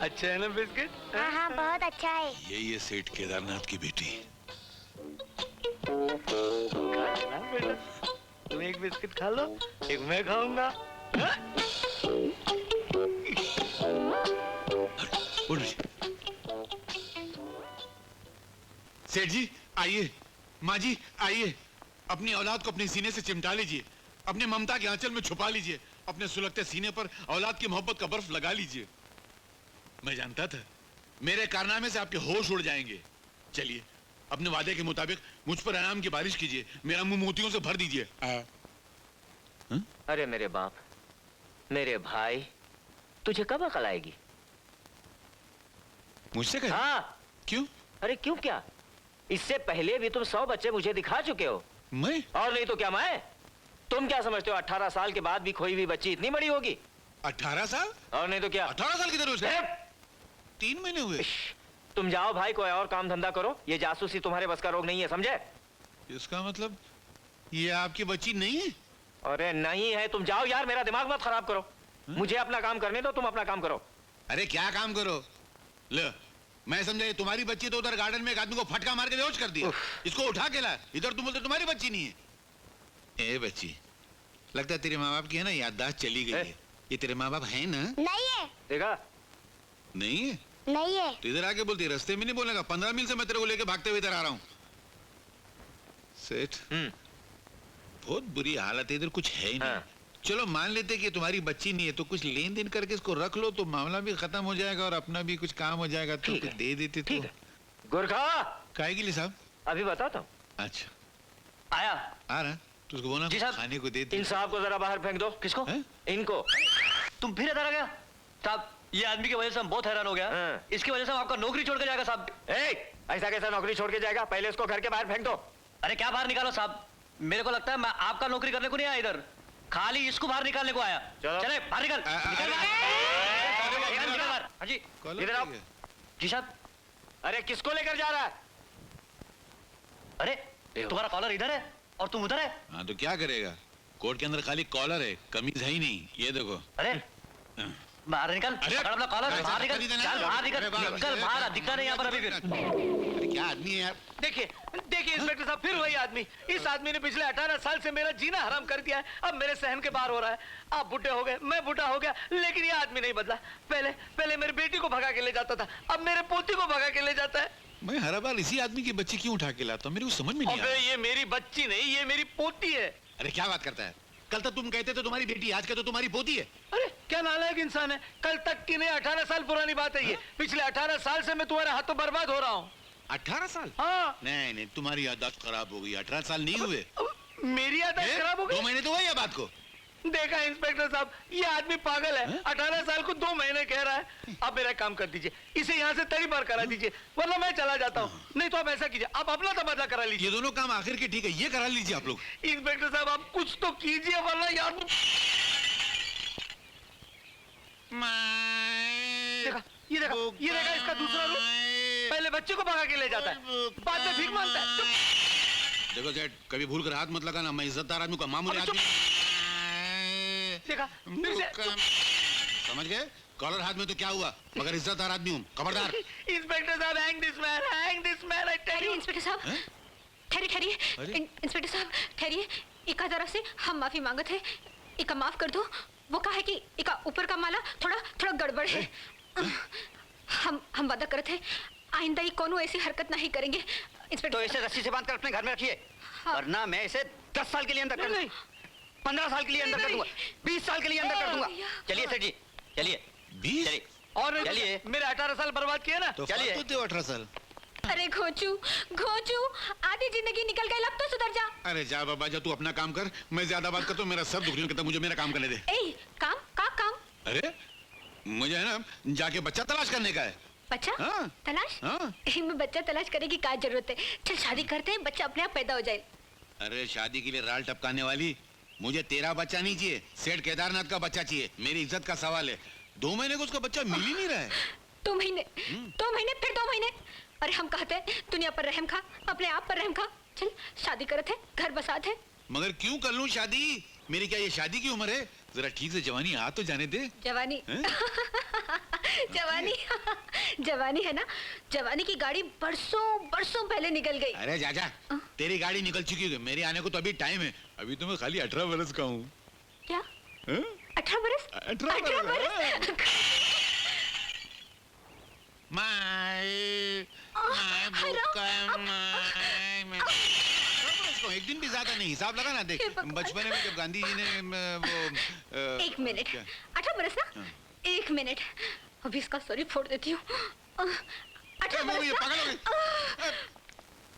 अच्छा है ना बिस्किट? हाँ हाँ बहुत अच्छा है। ये सेठ केदारनाथ की बेटी। खाना बेटा, तुम एक बिस्किट खा लो, एक मैं खाऊंगा। सेठ जी आइए, माँ जी आइए, अपनी औलाद को अपने सीने से चिमटा लीजिए, अपने ममता के आंचल में छुपा लीजिए, अपने सुलगते सीने पर औलाद की मोहब्बत का बर्फ लगा लीजिए। मैं जानता था मेरे कारनामे से आपके होश उड़ जाएंगे। चलिए अपने वादे के मुताबिक मुझ पर इनाम की बारिश कीजिए, मेरा मुंह मोतियों से भर दीजिए। अरे मेरे बाप, मेरे भाई, तुझे कब अकल आएगी? मुझसे कहे? हाँ। क्यों? अरे क्यों क्या? इससे पहले भी तुम 100 बच्चे मुझे दिखा चुके हो। मैं? और नहीं तो क्या मैं? तुम क्या समझते हो 18 साल के बाद भी खोई हुई बच्ची इतनी बड़ी होगी? 18 साल? और नहीं तो क्या? 18 साल किधर हुए? 3 महीने हुए। तुम जाओ भाई, कोई और काम धंधा करो, ये जासूसी तुम्हारे बस का रोग नहीं है, समझे? इसका मतलब ये आपकी बच्ची नहीं है? अरे नहीं है, तुम जाओ यार, मेरा दिमाग मत खराब करो। मुझे अपना काम करने दो, तुम अपना काम करो। अरे क्या काम करो? ले, मैं समझा ये तुम्हारी बच्ची, तो उधर गार्डन में एक आदमी को फटका मार के बेहोश कर दिया, इसको उठा के ला, इधर तुम बोलते तुम्हारी बच्ची नहीं है। ए बच्ची, लगता है तेरे माँ बाप की है ना याददाश्त चली गई है। ये तेरे माँ बाप है ना? नहीं है। देखा? नहीं है? नहीं है। तो इधर आके बोलती, रास्ते में नहीं बोलेगा? 15 मील से मैं तेरे को लेके भागते हुए इधर आ रहा हूँ। सेठ, बहुत बुरी हालत है, इधर कुछ है ही नहीं। चलो मान लेते कि तुम्हारी बच्ची नहीं है, तो कुछ लेन देन करके इसको रख लो, तो मामला भी खत्म हो जाएगा और अपना भी कुछ काम हो जाएगा, तो कुछ दे देते तो। गुरखा, काहे के लिए साहब? अभी बताता हूँ। अच्छा आया? आ रहा, तो उसको बोला खाने को दे दे। इन साहब को जरा बाहर फेंक दो। किसको? इनको। तुम फिर इधर आ गया? साहब, ये आदमी की वजह से हम बहुत हैरान हो गया। इसकी वजह से हम आपका नौकरी छोड़ के जाएगा साहब। ऐसा कैसा नौकरी छोड़ के जाएगा? पहले इसको घर के बाहर फेंक दो। अरे क्या बाहर निकालो साहब, मेरे को लगता है मैं आपका नौकरी करने को नहीं आया इधर, खाली इसको बाहर निकालने को आया। चले बाहर निकल, निकल बाहर। हाँ जी, इधर आओ। जी साहब। अरे किसको लेकर जा रहा है? अरे तुम्हारा कॉलर इधर है और तुम उधर है। हाँ तो क्या करेगा, कोट के अंदर खाली कॉलर है, कमीज है ही नहीं। ये देखो। अरे बाहर निकल, अपना कॉलर बाहर निकल, चल बाहर निकल, निकल बाहर, दिखता नहीं यहाँ पर अभी फिर। अरे क्या आदमी है यार। देखिए देखिए इंस्पेक्टर साहब, फिर वही आदमी। इस आदमी ने पिछले 18 साल से मेरा जीना हराम कर दिया है, अब मेरे सहन के बाहर हो रहा है। आप बुढ़े हो गए, मैं बूढ़ा हो गया, लेकिन ये आदमी नहीं बदला। पहले मेरी बेटी को भगा के ले जाता था, अब मेरे पोती को भगा के ले जाता है। मैं हर बार इसी आदमी की बच्ची क्यों उठा के लाता हूँ, मेरे को समझ में नहीं आता। ये मेरी बच्ची नहीं, ये मेरी पोती है। अरे क्या बात करता है, कल तक तुम कहते थे तुम्हारी बेटी, आज कहते तो तुम्हारी पोती है। अरे क्या नालायक इंसान है, कल तक की नहीं 18 साल पुरानी बात है ये। पिछले 18 साल से मैं तुम्हारे हाथों बर्बाद हो रहा हूँ। 18 साल? हाँ। नहीं तुम्हारी याददाश्त खराब हो गई, 18 साल नहीं हुए। मेरी याददाश्त खराब हो गई? 2 महीने तो हुए ये बात को। देखा इंस्पेक्टर साहब, ये आदमी पागल है। 18 साल को 2 महीने कह रहा है। आप मेरा काम कर दीजिए, इसे यहाँ से तरी बार करा दीजिए, वरना मैं चला जाता हूँ। नहीं तो आप ऐसा कीजिए, आप अपना तबादला करा लीजिए। ये दोनों काम आखिर के ठीक है, ये करा लीजिए आप लोग। इंस्पेक्टर साहब आप कुछ तो कीजिए, वरना यार। ये देखा इसका दूसरा रूप। पहले बच्चे को भगा के ले जाता है, बाद में भीख मांगता है। देखो सेठ, कभी भूल कर हाथ मत लगाना, मैं इज्जतदार आदमी का मामूली आदमी। देखा, समझ गए? कॉलर हाथ में तो क्या हुआ, मगर इज्जतदार आदमी हूँ, खबरदार। इंस्पेक्टर साहब, hang this man, I tell you। Inspector साहब, ठहरिए। इंस्पेक्टर साहब ठहरिए, इका तरफ से हम माफी मांगत है, इका माफ कर दो। वो कहा है कि इका ऊपर का माला थोड़ा गड़बड़ है। हम वादा करते हैं आइंदा ही कोनो ऐसी हरकत नहीं करेंगे। इंस्पेक्टर तो इसे रस्सी से बांध कर अपने घर में रखिए, वरना मैं इसे 10 साल के लिए अंदर कर दूंगा, 15 साल के लिए अंदर कर दूंगा, 20 साल के लिए अंदर कर दूंगा। चलिए सेठ जी, चलिए। 20? और चलिए, मेरे 18 साल बर्बाद किए ना, तो चलिए। 18 साल। अरे घोचू आधी जिंदगी निकल गई, अब तो सुधर जा। अरे जा बाबा जा, तू अपना काम कर, मैं ज्यादा बात करता हूँ, मेरा सर दुखने लगता है, मुझे मेरा काम करने दे। काम? अरे मुझे है ना जाके बच्चा तलाश करने का है। बच्चा? हाँ। तलाश? हाँ। मैं बच्चा तलाश करने की क्या जरूरत है, चल शादी करते हैं, बच्चा अपने आप पैदा हो जाए। अरे शादी के लिए राल टपकाने वाली, मुझे तेरा बच्चा नहीं चाहिए, सेठ केदारनाथ का बच्चा चाहिए, मेरी इज्जत का सवाल है। 2 महीने को उसका बच्चा मिल ही नहीं रहा है। 2 महीने फिर 2 महीने। अरे हम कहते हैं दुनिया पर रहम खा, अपने आप पर रहम खा। चल शादी करते हैं, घर बसाते हैं। मगर क्यों कर लूं शादी, मेरी क्या ये शादी की उम्र है? जरा ठीक से जवानी आ तो जाने दे। जवानी जवानी जवानी है ना, जवानी की गाड़ी बरसों बरसों पहले निकल गई। अरे चाचा, तेरी गाड़ी निकल चुकी है, मेरे आने को तो अभी टाइम है। अभी तो मैं खाली 18 बरस का हूँ। क्या? हाँ? 18 बरस? 18 बरस? एक दिन भी ज्यादा नहीं, हिसाब लगा ना। देख, बचपन में जब गांधी जी ने वो एक मिनट, क्या? 18 बरस ना? हाँ। एक मिनट, अभी इसका सॉरी फोड़ देती हूँ। 18 बरस ये ना? पागल हो गए।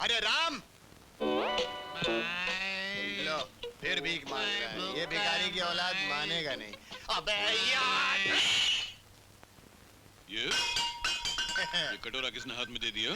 अरे राम, लो फिर भीख मांग रहा है। ये भिखारी की औलाद मानेगा नहीं। अबे यार, ये कटोरा किसने हाथ में दे दिया?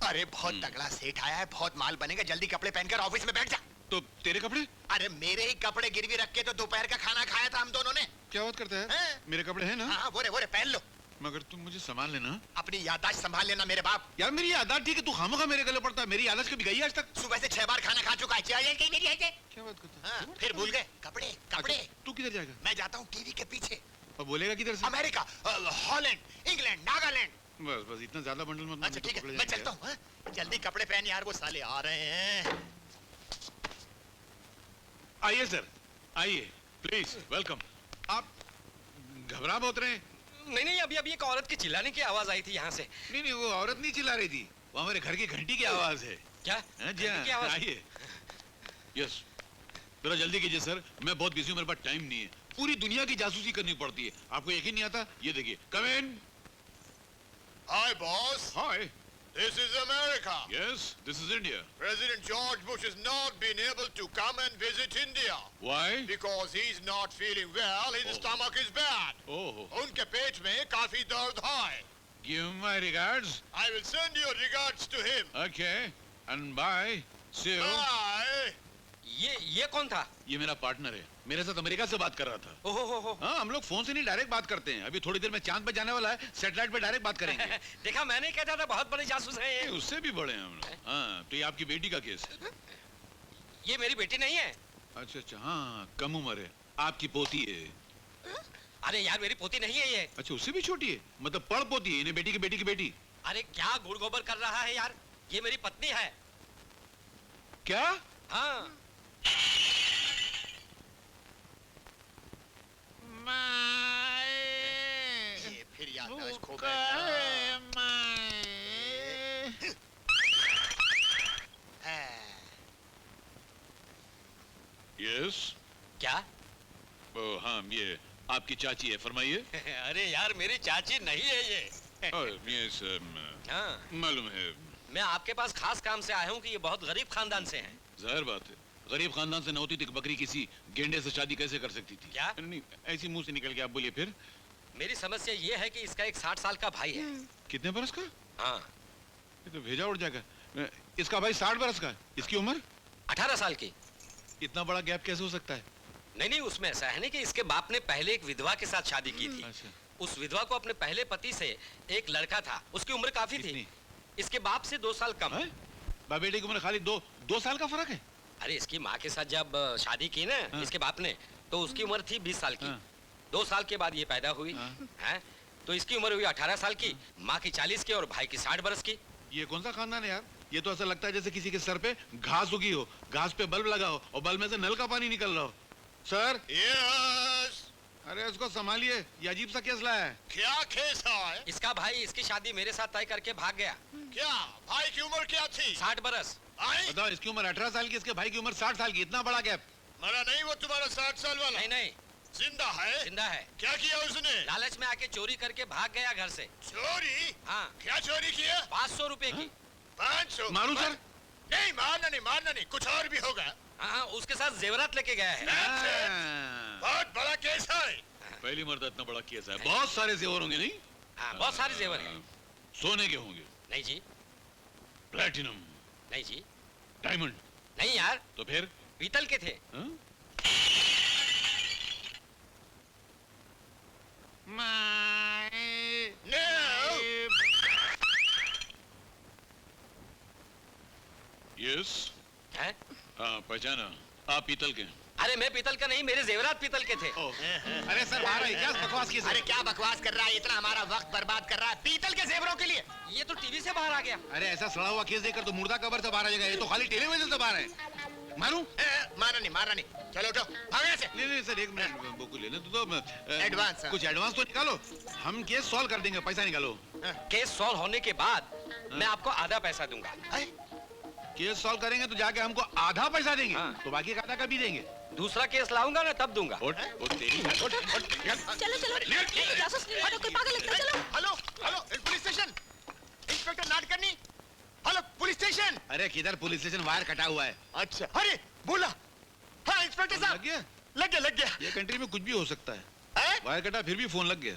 अरे बहुत तगड़ा सेठ आया है, बहुत माल बनेगा। जल्दी कपड़े पहनकर ऑफिस में बैठ जा। तो तेरे कपड़े? अरे मेरे ही कपड़े गिरवी रख के तो दोपहर का खाना खाया था हम दोनों ने। क्या बात करता है? हैं? मेरे कपड़े हैं ना? हाँ, वो रे पहन लो। मगर तुम मुझे संभाल लेना। अपनी याददाश्त संभाल लेना मेरे बाप। यार मेरी याददाश्त ठीक है, तू खामोखा मेरे गले पड़ता है। मेरी याददाश्त कभी गई आज तक? सुबह से 6 बार खाना खा चुका है। मेरी क्या बात करता हाँ, फिर भूल गए कपड़े कपड़े। अच्छा, तू किधर जाएगा? मैं जाता हूँ टीवी के पीछे। और बोलेगा किधर से? America, Holland, England, Nagaland. बस बस इतना ज्यादा बंडल मत। अच्छा ठीक है, मैं चलता हूँ। जल्दी कपड़े पहन यार, वो साले आ रहे हैं। आइए सर, आइए, प्लीज वेलकम। आप घबरा बहुत रहे हैं। नहीं नहीं, अभी अभी एक औरत की चिल्लाने की आवाज आई थी यहाँ से। नहीं नहीं, वो औरत नहीं चिल्ला रही थी, वो हमारे घर की घंटी की आवाज है। क्या? हाँ जी घंटी की हाँ, आवाज? आइए। यस, जरा जल्दी कीजिए सर, मैं बहुत बिजी हूँ, मेरे पास टाइम नहीं है। पूरी दुनिया की जासूसी करनी पड़ती है, आपको यकीन नहीं आता? ये देखिए, come in. Hi boss, hi. This is America. Yes, this is India. President George Bush has not been able to come and visit India why? because he's not feeling well. His stomach is bad. Oh, उनके पेट में काफी दर्द है. Give my regards. I will send your regards to him. Okay, and bye, see you. Bye. ये कौन था? ये मेरा पार्टनर है, मेरे साथ अमेरिका से बात कर रहा था। ओहो हो। हाँ, हम लोग फोन से नहीं डायरेक्ट बात करते हैं। अभी थोड़ी देर में चांद पे जाने वाला है, सैटेलाइट पे डायरेक्ट बात करेंगे। देखा, मैंने कहता था बहुत बड़े जासूस हैं ये। उससे भी बड़े हैं हम लोग। हाँ, तो ये आपकी बेटी का केस है। ये मेरी बेटी नहीं है। अच्छा अच्छा, हाँ, कम उम्र है, आपकी पोती है। अरे यार, मेरी पोती नहीं है ये। अच्छा, उससे भी छोटी है, मतलब पड़ पोती है, इन्हें बेटी की बेटी। अरे क्या गुड़ गोबर कर रहा है यार, ये मेरी पत्नी है। क्या? हाँ। ये फिर याददाश्त खो बैठा. यस। क्या? हाँ, ये आपकी चाची है, फरमाइए। अरे यार, मेरी चाची नहीं है ये। यस, हाँ, मालूम है। मैं आपके पास खास काम से आया हूँ कि ये बहुत गरीब खानदान से हैं। जाहिर बात है, गरीब खानदान से न होती तो बकरी किसी गेंडे से शादी कैसे कर सकती थी? क्या? नहीं, ऐसी मुंह से निकल के आप बोलिए फिर। मेरी समस्या ये है कि इसका एक 60 साल का भाई है। कितने बरस का? हाँ, ये तो भेजा उड़ जाएगा। इसका भाई 60 बरस का है, इसकी उम्र? 18 साल की। इतना बड़ा गैप कैसे हो सकता है? नहीं नहीं, उसमें ऐसा है ना कि इसके बाप ने पहले एक विधवा के साथ शादी की थी। अच्छा। उस विधवा को अपने पहले पति से एक लड़का था, उसकी उम्र काफी थी। कितनी? इसके बाप से 2 साल कम। बाप बेटे की उम्र खाली दो साल का फर्क है। अरे इसकी माँ के साथ जब शादी की ना हाँ। इसके बाप ने, तो उसकी उम्र थी 20 साल की। हाँ। 2 साल के बाद ये पैदा हुई हाँ। है, तो इसकी उम्र हुई 18 साल की, माँ की 40 की और भाई की 60 बरस की। ये कौन सा खानदान है यार? ये तो ऐसा लगता है जैसे किसी के सर पे घास उगी हो, घास पे बल्ब लगा हो और बल्ब में से नल का पानी निकल रहा हो। Sir, Yes. अरे उसको संभालिए, ये अजीब सा केस लाया है। क्या केस है? इसका भाई इसकी शादी मेरे साथ तय करके भाग गया। क्या भाई की उम्र क्या थी? 60 बरस। आई? बताओ, इसकी उम्र 18 साल की, इसके भाई की उम्र 60 साल की, इतना बड़ा गैप। मरा नहीं वो तुम्हारा 60 साल वाला? नहीं नहीं, जिंदा है? जिंदा है। क्या किया उसने? लालच में आके चोरी करके भाग गया घर से। चोरी? हाँ, क्या चोरी किया? 500 रुपए की। 500? मारू सर? नहीं, मारना नहीं, कुछ और भी होगा। हाँ हाँ, उसके साथ जेवरात लेके गया है। बहुत बड़ा केस है। पहली मर्द इतना बड़ा केस है, बहुत सारे जेवर होंगे नहीं? हाँ, बहुत सारे जेवर हैं। सोने के होंगे? नहीं जी, प्लैटिनम, नहीं जी, डायमंड? नहीं यार, तो फिर? पीतल के थे। हाँ? No. यस। हैं? हाँ, पहचाना, आप पीतल के हैं। अरे मैं पीतल का नहीं, मेरे जेवरात पीतल के थे। ओ, अरे सर बाहर आई क्या बकवास की अरे क्या बकवास कर रहा है, इतना हमारा वक्त बर्बाद कर रहा है पीतल के जेवरों के लिए। ये तो टीवी से बाहर आ गया। अरे ऐसा सड़ा हुआ केस देखकर तो मुर्दा कबर से बाहर आ जाएगा, ये तो खाली टेलीविजन से बाहर है। मारूं? मारा नहीं चलो उठो भागो यहाँ से। नहीं सर एक मिनट बुक लेने तो एडवांस, हाँ। कुछ एडवांस तो निकालो, हम केस सॉल्व कर देंगे, पैसा निकालो। केस सॉल्व होने के बाद मैं आपको आधा पैसा दूंगा। केस सॉल्व करेंगे तो जाके हमको आधा पैसा देंगे, हाँ। तो बाकी का आधा कभी देंगे। दूसरा केस लाऊंगा ना तब दूंगा। उठ, उठ तेरी, उठ, उठ, चलो चलो जासूस हटो, कोई पागल लगता है, चलो। Hello hello police station, inspector Nadkarni. Hello police station. अरे किधर पुलिस स्टेशन, वायर कटा हुआ है। अच्छा अरे बोला, हाँ इंस्पेक्टर लग साहब गया? लग गया ये कंट्री में कुछ भी हो सकता है। हैं? वायर कटा फिर भी फोन लग गया।